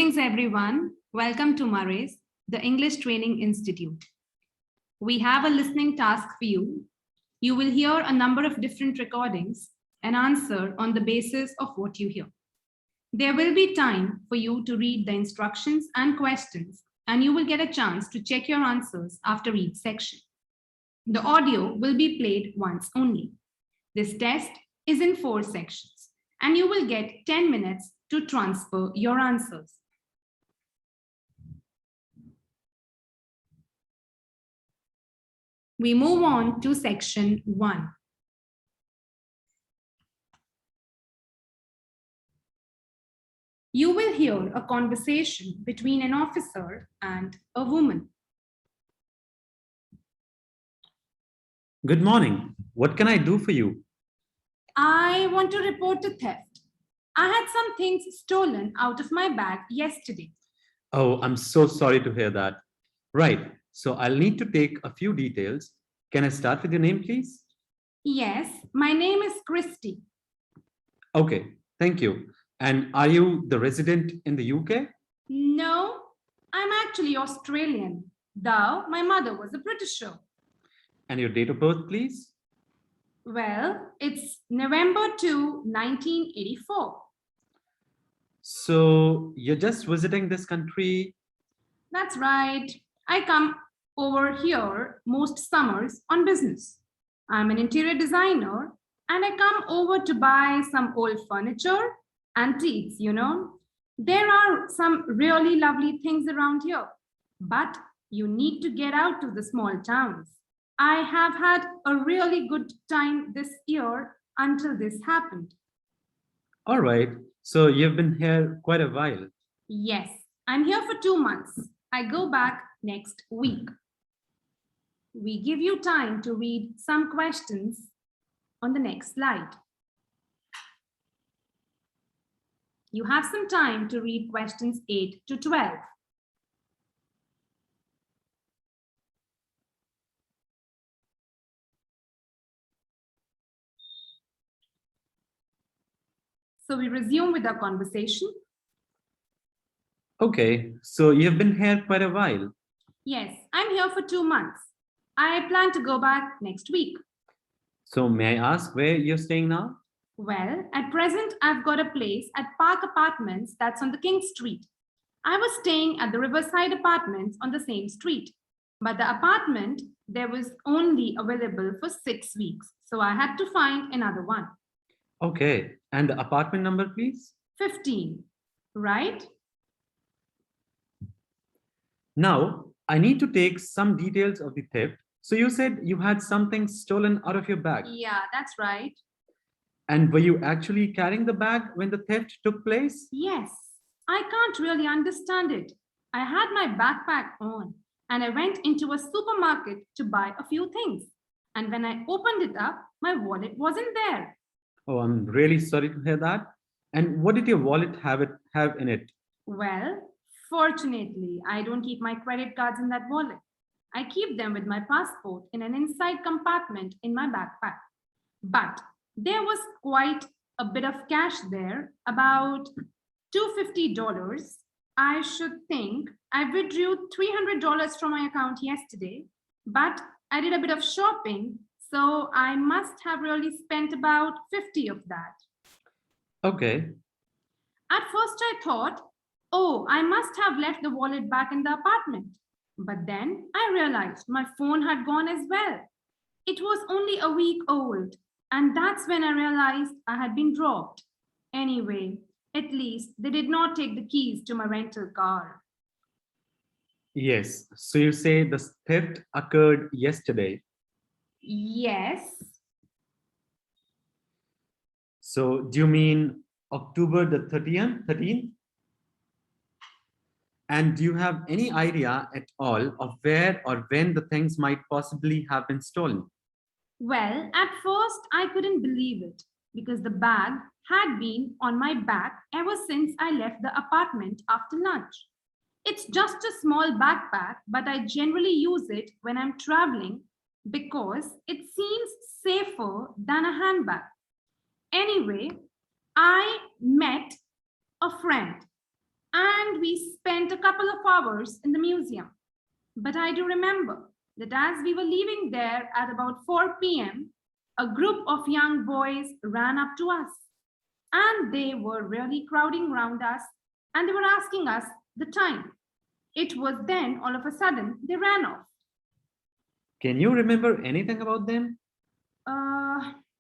Greetings, everyone. Welcome to Murray's, the English Training Institute. We have a listening task for you. You will hear a number of different recordings and answer on the basis of what you hear. There will be time for you to read the instructions and questions, and you will get a chance to check your answers after each section. The audio will be played once only. This test is in 4 sections, and you will get 10 minutes to transfer your answers. We move on to section 1. You will hear a conversation between an officer and a woman. Good morning. What can I do for you? I want to report a theft. I had some things stolen out of my bag yesterday. Oh, I'm so sorry to hear that. Right. So I'll need to take a few details. Can I start with your name, please? Yes, my name is Christy. Okay, thank you. And are you the resident in the UK? No, I'm actually Australian, though my mother was a Britisher. And your date of birth, please? Well, it's November 2, 1984. So you're just visiting this country? That's right. I come over here most summers on business. I'm an interior designer and I come over to buy some old furniture, antiques, you know. There are some really lovely things around here, but you need to get out to the small towns. I have had a really good time this year until this happened. All right. So you've been here quite a while. Yes, I'm here for 2 months. I go back next week. We give you time to read some questions on the next slide. You have some time to read questions 8 to 12. So we resume with our conversation. Okay, so you've been here quite a while. Yes, I'm here for 2 months. I plan to go back next week. So may I ask where you're staying now? Well, at present, I've got a place at Park Apartments that's on the King Street. I was staying at the Riverside Apartments on the same street, but the apartment there was only available for 6 weeks, so I had to find another one. Okay, and the apartment number, please? 15, right? Now, I need to take some details of the theft. So you said you had something stolen out of your bag. Yeah, that's right. And were you actually carrying the bag when the theft took place? Yes, I can't really understand it. I had my backpack on and I went into a supermarket to buy a few things. And when I opened it up, my wallet wasn't there. Oh, I'm really sorry to hear that. And what did your wallet have in it? Well, fortunately, I don't keep my credit cards in that wallet. I keep them with my passport in an inside compartment in my backpack. But there was quite a bit of cash there, about $250. I should think I withdrew $300 from my account yesterday, but I did a bit of shopping, so I must have really spent about 50 of that. Okay. At first I thought, oh, I must have left the wallet back in the apartment. But then I realized my phone had gone as well. It was only a week old, and that's when I realized I had been robbed. Anyway, at least they did not take the keys to my rental car. Yes. So you say the theft occurred yesterday. Yes. So do you mean October the 13th? And do you have any idea at all of where or when the things might possibly have been stolen? Well, at first I couldn't believe it because the bag had been on my back ever since I left the apartment after lunch. It's just a small backpack, but I generally use it when I'm traveling because it seems safer than a handbag. Anyway, I met a friend and we spent a couple of hours in the museum. But I do remember that as we were leaving there at about 4 p.m., a group of young boys ran up to us, and they were really crowding around us, and they were asking us the time. It was then all of a sudden they ran off. Can you remember anything about them?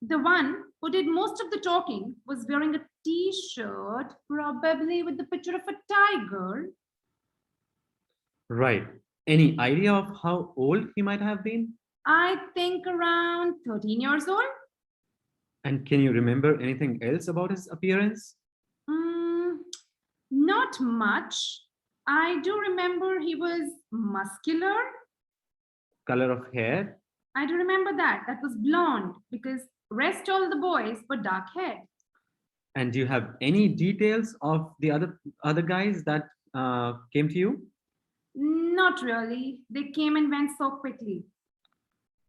The one who did most of the talking was wearing a t-shirt, probably with the picture of a tiger. Right. Any idea of how old he might have been? I think around 13 years old. And can you remember anything else about his appearance? Not much. I do remember he was muscular. Color of hair? I do remember that. That was blonde because rest all the boys were dark haired. And do you have any details of the other guys that came to you? Not really. They came and went so quickly.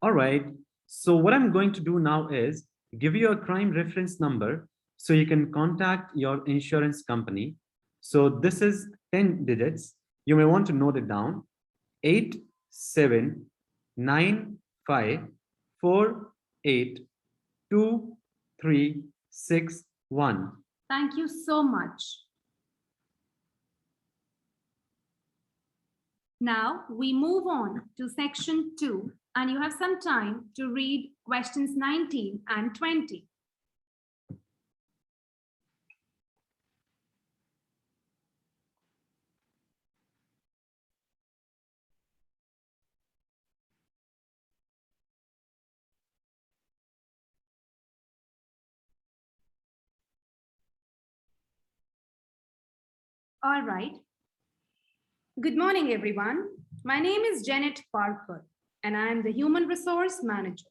All right. So what I'm going to do now is give you a crime reference number so you can contact your insurance company. So this is 10 digits. You may want to note it down. 8795482361. Thank you so much. Now we move on to section 2, and you have some time to read questions 19 and 20. All right. Good morning, everyone. My name is Janet Parker, and I am the Human Resource Manager.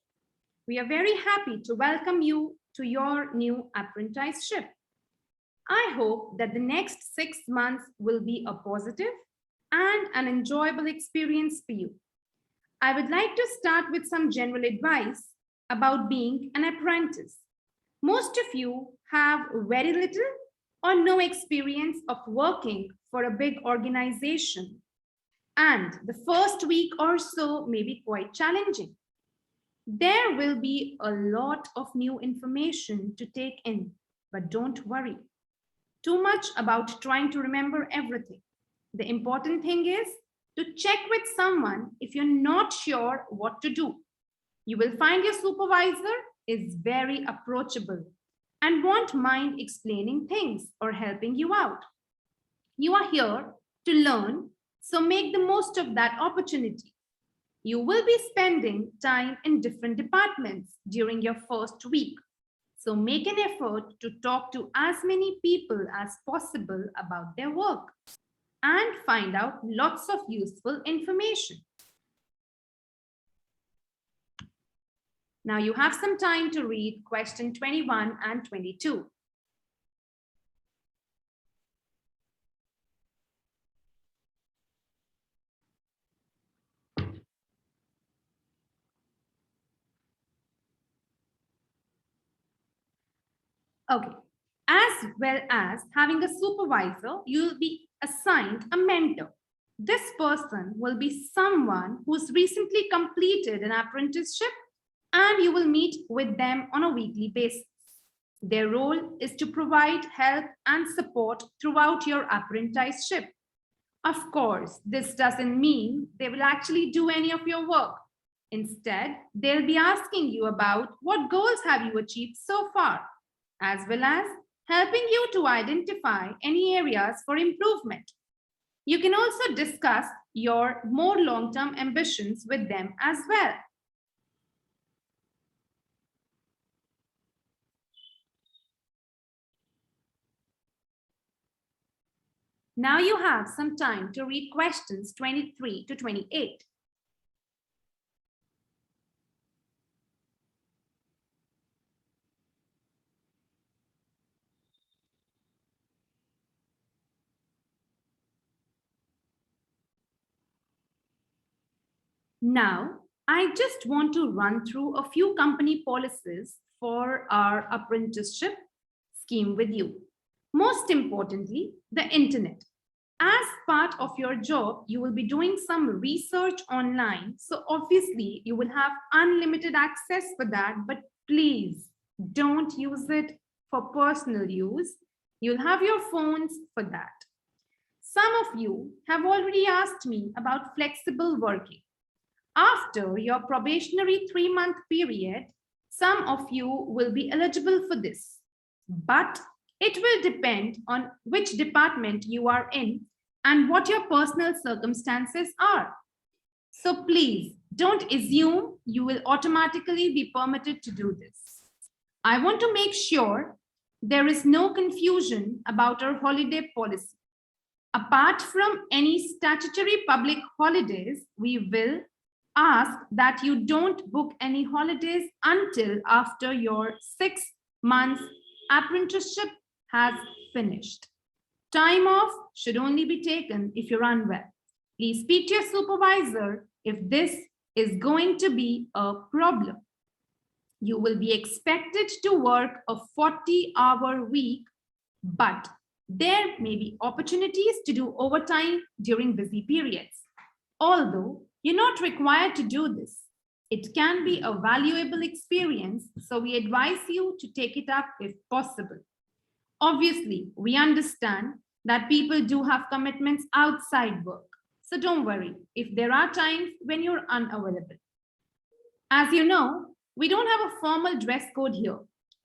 We are very happy to welcome you to your new apprenticeship. I hope that the next 6 months will be a positive and an enjoyable experience for you. I would like to start with some general advice about being an apprentice. Most of you have very little or no experience of working for a big organization, and the first week or so may be quite challenging. There will be a lot of new information to take in, but don't worry too much about trying to remember everything. The important thing is to check with someone if you're not sure what to do. You will find your supervisor is very approachable and won't mind explaining things or helping you out. You are here to learn, so make the most of that opportunity. You will be spending time in different departments during your first week. So make an effort to talk to as many people as possible about their work and find out lots of useful information. Now you have some time to read question 21 and 22. Okay. As well as having a supervisor, you'll be assigned a mentor. This person will be someone who's recently completed an apprenticeship, and you will meet with them on a weekly basis. Their role is to provide help and support throughout your apprenticeship. Of course, this doesn't mean they will actually do any of your work. Instead, they'll be asking you about what goals have you achieved so far, as well as helping you to identify any areas for improvement. You can also discuss your more long-term ambitions with them as well. Now you have some time to read questions 23 to 28. Now, I just want to run through a few company policies for our apprenticeship scheme with you. Most importantly, the internet. As part of your job, you will be doing some research online. So obviously you will have unlimited access for that, but please don't use it for personal use. You'll have your phones for that. Some of you have already asked me about flexible working. After your probationary 3-month period, some of you will be eligible for this, but it will depend on which department you are in and what your personal circumstances are. So please don't assume you will automatically be permitted to do this. I want to make sure there is no confusion about our holiday policy. Apart from any statutory public holidays, we will ask that you don't book any holidays until after your 6 months apprenticeship has finished. Time off should only be taken if you're unwell. Please speak to your supervisor if this is going to be a problem. You will be expected to work a 40-hour week, but there may be opportunities to do overtime during busy periods. Although you're not required to do this, it can be a valuable experience, so we advise you to take it up if possible. Obviously, we understand that people do have commitments outside work, so don't worry if there are times when you're unavailable. As you know, we don't have a formal dress code here.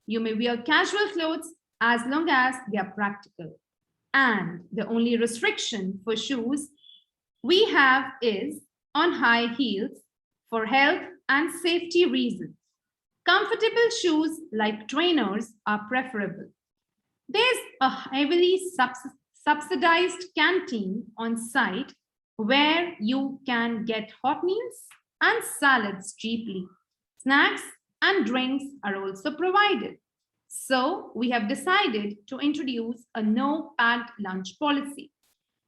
You may wear casual clothes as long as they are practical. And the only restriction for shoes we have is on high heels for health and safety reasons. Comfortable shoes like trainers are preferable. There's a heavily subsidized canteen on site where you can get hot meals and salads cheaply. Snacks and drinks are also provided. So we have decided to introduce a no packed lunch policy.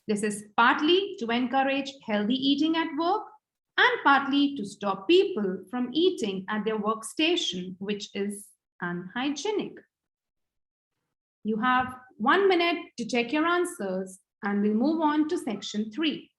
This is partly to encourage healthy eating at work and partly to stop people from eating at their workstation, which is unhygienic. You have 1 minute to check your answers and we'll move on to section 3.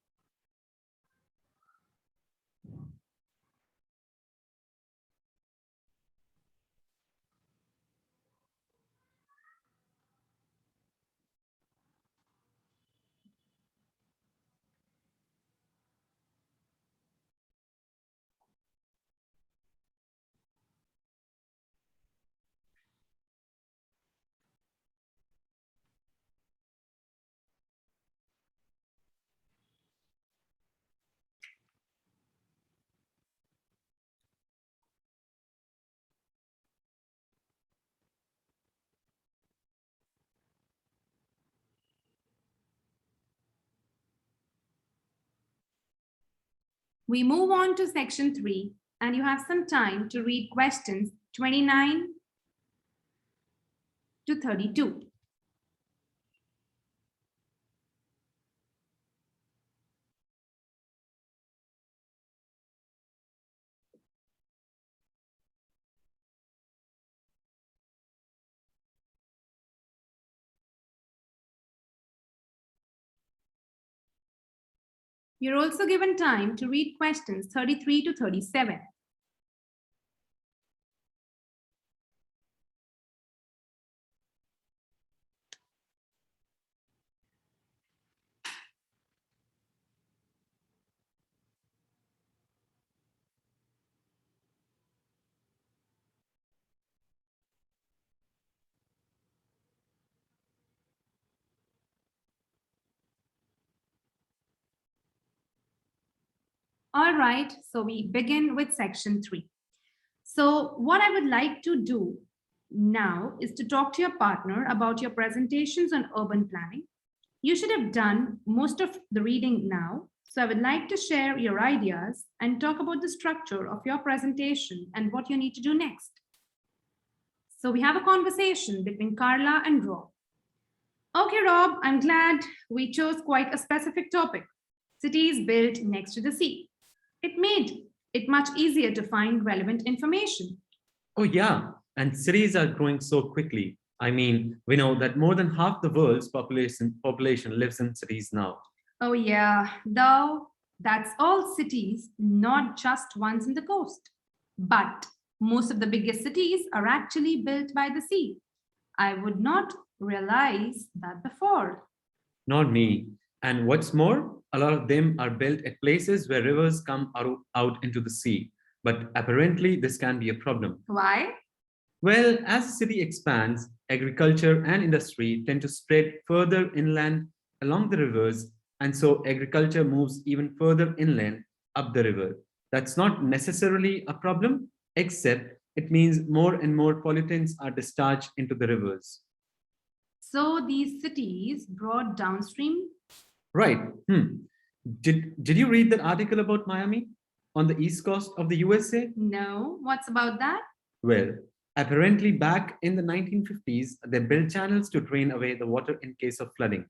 We move on to section 3 and you have some time to read questions 29 to 32. You're also given time to read questions 33 to 37. All right, so we begin with section 3. So what I would like to do now is to talk to your partner about your presentations on urban planning. You should have done most of the reading now. So I would like to share your ideas and talk about the structure of your presentation and what you need to do next. So we have a conversation between Carla and Rob. Okay, Rob, I'm glad we chose quite a specific topic. Cities built next to the sea. It made it much easier to find relevant information. Oh, yeah. And cities are growing so quickly. I mean, we know that more than half the world's population lives in cities now. Oh, yeah, though that's all cities, not just ones in the coast. But most of the biggest cities are actually built by the sea. I would not realize that before. Not me. And what's more, a lot of them are built at places where rivers come out into the sea. But apparently, this can be a problem. Why? Well, as the city expands, agriculture and industry tend to spread further inland along the rivers, and so agriculture moves even further inland up the river. That's not necessarily a problem, except it means more and more pollutants are discharged into the rivers. So these cities brought downstream? Right. Did you read that article about Miami on the east coast of the USA? No. What's about that? Well, apparently back in the 1950s, they built channels to drain away the water in case of flooding.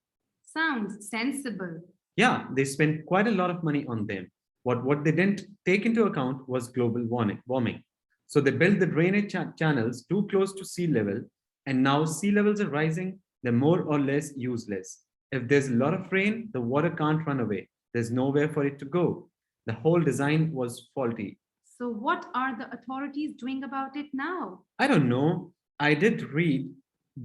Sounds sensible. Yeah, they spent quite a lot of money on them. What they didn't take into account was global warming. So they built the drainage channels too close to sea level, and now sea levels are rising. They're more or less useless. If there's a lot of rain, the water can't run away. There's nowhere for it to go. The whole design was faulty. So, what are the authorities doing about it now? I don't know. I did read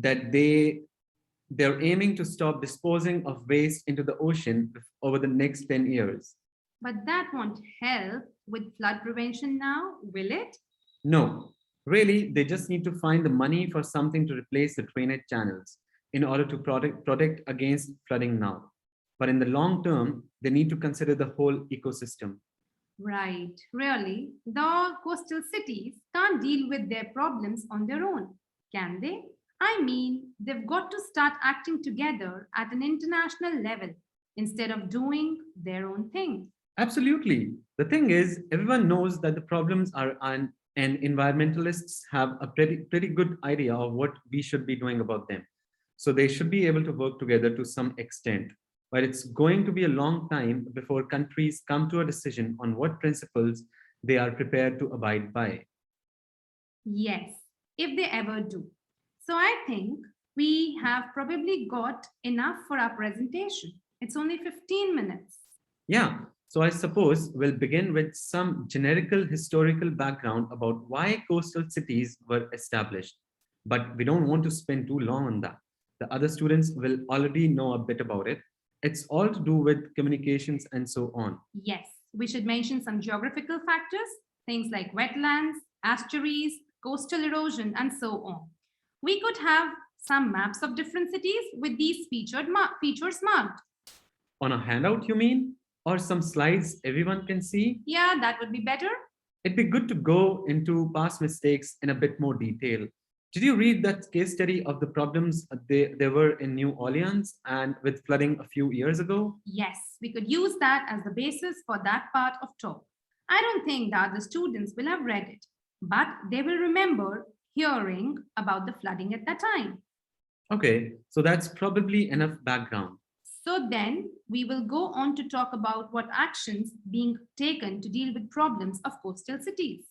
that they're aiming to stop disposing of waste into the ocean over the next 10 years. But that won't help with flood prevention now, will it? No, really, they just need to find the money for something to replace the drainage channels in order to protect against flooding now. But in the long term, they need to consider the whole ecosystem. Right, really. The coastal cities can't deal with their problems on their own, can they? I mean, they've got to start acting together at an international level instead of doing their own thing. Absolutely. The thing is, everyone knows that the problems are and environmentalists have a pretty good idea of what we should be doing about them. So they should be able to work together to some extent. But it's going to be a long time before countries come to a decision on what principles they are prepared to abide by. Yes, if they ever do. So I think we have probably got enough for our presentation. It's only 15 minutes. Yeah, so I suppose we'll begin with some generical historical background about why coastal cities were established. But we don't want to spend too long on that. The other students will already know a bit about it. It's all to do with communications and so on. Yes, we should mention some geographical factors, things like wetlands, estuaries, coastal erosion, and so on. We could have some maps of different cities with these features marked. On a handout, you mean? Or some slides everyone can see? Yeah, that would be better. It'd be good to go into past mistakes in a bit more detail. Did you read that case study of the problems there were in New Orleans and with flooding a few years ago? Yes, we could use that as the basis for that part of talk. I don't think that the students will have read it, but they will remember hearing about the flooding at that time. Okay, so that's probably enough background. So then we will go on to talk about what actions being taken to deal with problems of coastal cities.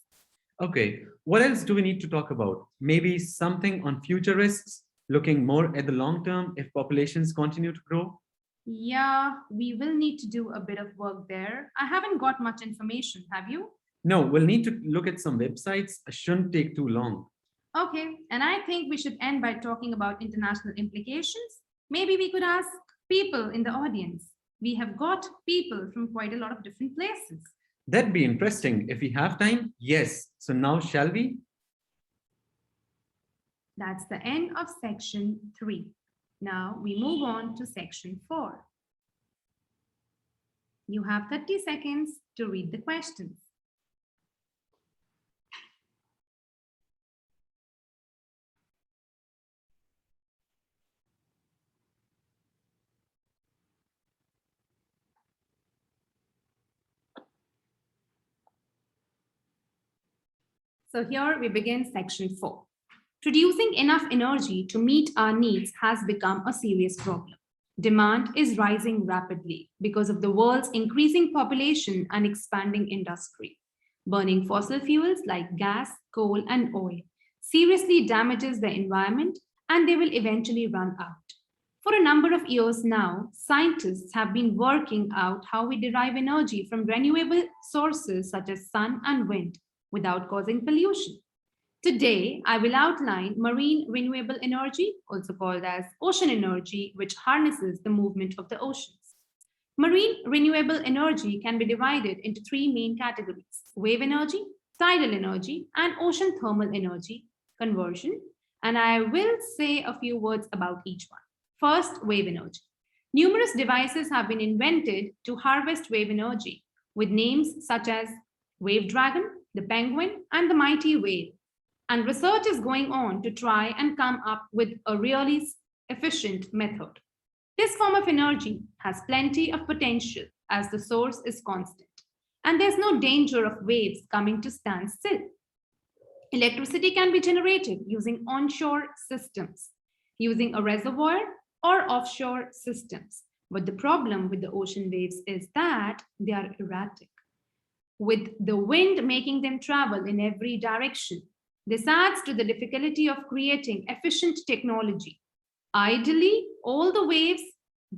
Okay, what else do we need to talk about? Maybe something on future risks, looking more at the long term if populations continue to grow? Yeah, we will need to do a bit of work there. I haven't got much information, have you? No, we'll need to look at some websites. It shouldn't take too long. Okay, and I think we should end by talking about international implications. Maybe we could ask people in the audience. We have got people from quite a lot of different places. That'd be interesting if we have time. Yes. So now shall we? That's the end of section 3. Now we move on to section 4. You have 30 seconds to read the questions. So here we begin section 4. Producing enough energy to meet our needs has become a serious problem. Demand is rising rapidly because of the world's increasing population and expanding industry. Burning fossil fuels like gas, coal, and oil seriously damages the environment and they will eventually run out. For a number of years now, scientists have been working out how we derive energy from renewable sources such as sun and wind without causing pollution. Today, I will outline marine renewable energy, also called as ocean energy, which harnesses the movement of the oceans. Marine renewable energy can be divided into three main categories: wave energy, tidal energy, and ocean thermal energy conversion. And I will say a few words about each one. First, wave energy. Numerous devices have been invented to harvest wave energy with names such as Wave Dragon, the Penguin, and the Mighty Whale. And research is going on to try and come up with a really efficient method. This form of energy has plenty of potential as the source is constant, and there's no danger of waves coming to stand still. Electricity can be generated using onshore systems, using a reservoir or offshore systems. But the problem with the ocean waves is that they are erratic, with the wind making them travel in every direction. This adds to the difficulty of creating efficient technology. Ideally, all the waves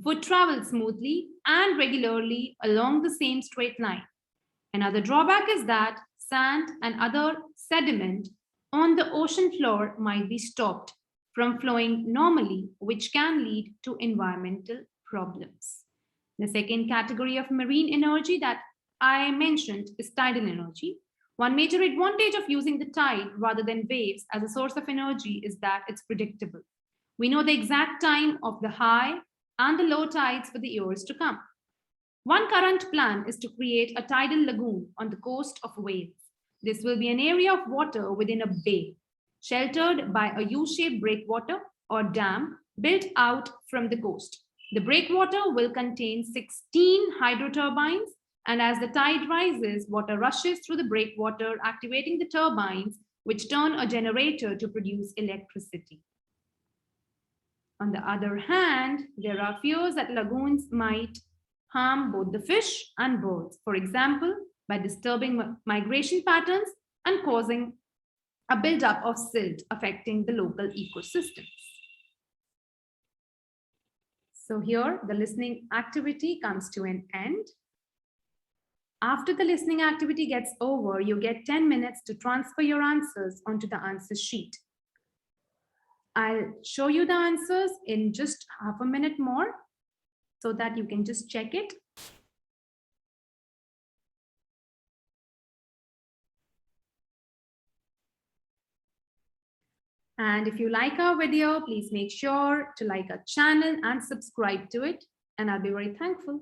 would travel smoothly and regularly along the same straight line. Another drawback is that sand and other sediment on the ocean floor might be stopped from flowing normally, which can lead to environmental problems. The second category of marine energy that I mentioned is tidal energy. One major advantage of using the tide rather than waves as a source of energy is that it's predictable. We know the exact time of the high and the low tides for the years to come. One current plan is to create a tidal lagoon on the coast of Wales. This will be an area of water within a bay, sheltered by a U-shaped breakwater or dam built out from the coast. The breakwater will contain 16 hydro turbines, and as the tide rises, water rushes through the breakwater, activating the turbines, which turn a generator to produce electricity. On the other hand, there are fears that lagoons might harm both the fish and birds, for example, by disturbing migration patterns and causing a buildup of silt affecting the local ecosystems. So here, the listening activity comes to an end. After the listening activity gets over, you get 10 minutes to transfer your answers onto the answer sheet. I'll show you the answers in just half a minute more so that you can just check it. And if you like our video, please make sure to like our channel and subscribe to it. And I'll be very thankful.